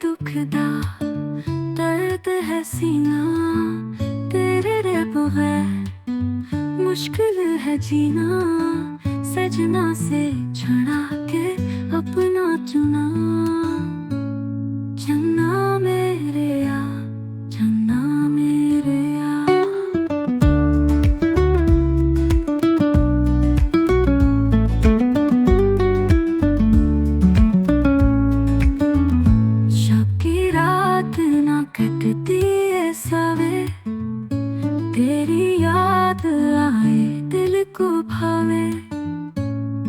दुखदा दर्द है सीना तेरे बगैर मुश्किल है जीना। सजना से छुड़ा के अपना चुना। चन्ना मेरे आ, चन्ना मेरे आ। शब की रात ना कटती है सवे, तेरी याद आए दिल को भावे।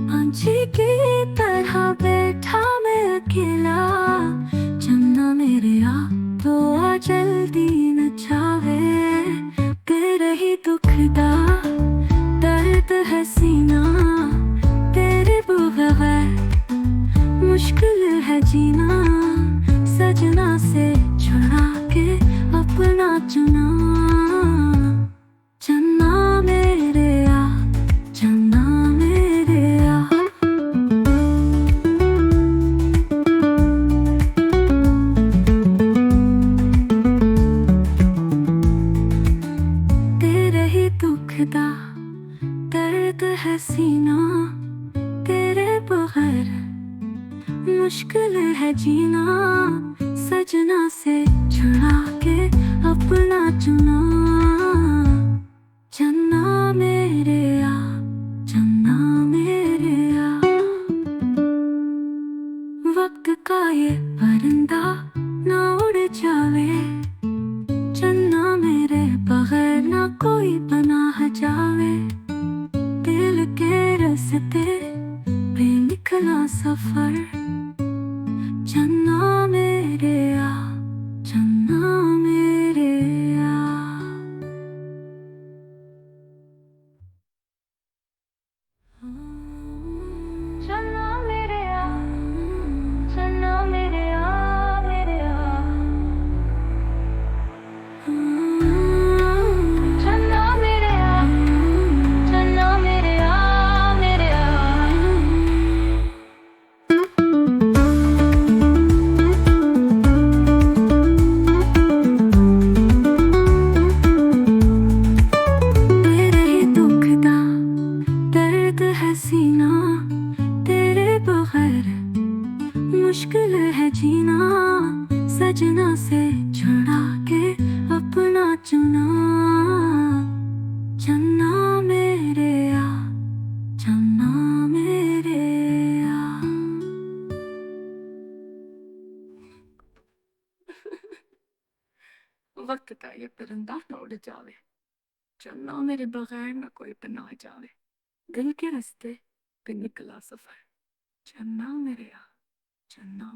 पंछी की तरह बैठा मैं अकेला। चन्ना मेरे आ तो आ जल्दी न जावे। तेरे ही दुखदा दर्द है सीना तेरे बगैर मुश्किल है जीना। सजना से छुड़ा के अपना चुना। चन्ना मेरे आ, चन्ना मेरे आ। तेरे ही दुखदा दर्द है सीना तेरे बगैर मुश्किल है जीना। सजना से छुड़ा के अपना चुना। चन्ना मेरे आ, चन्ना मेरे आ। वक्त का ये परिंदा ना उड़ जावे। चन्ना मेरे बगैर ना कोई पनाह जावे। दिल के रास्ते पे निकला सफर। चन्ना मेरे आ, चन्ना मेरे आ। चन्ना मेरे आ, चन्ना मेरे आ, मेरे आ। चन्ना मेरे आ, चन्ना मेरे आ, मेरे आ। तेरे ही दुखदा दर्द है सीना तेरे बगैर मुश्किल है जीना। सजना से छुड़ा के अपना चुना। चन्ना मेरे आ, चन्ना मेरे आ। वक्त का ये परिंदा न उड़ जावे। चन्ना मेरे बगैर न कोई पनाह जावे। दिल के रास्ते पे निकला सफर। चन्ना मेरे आ, चन्ना।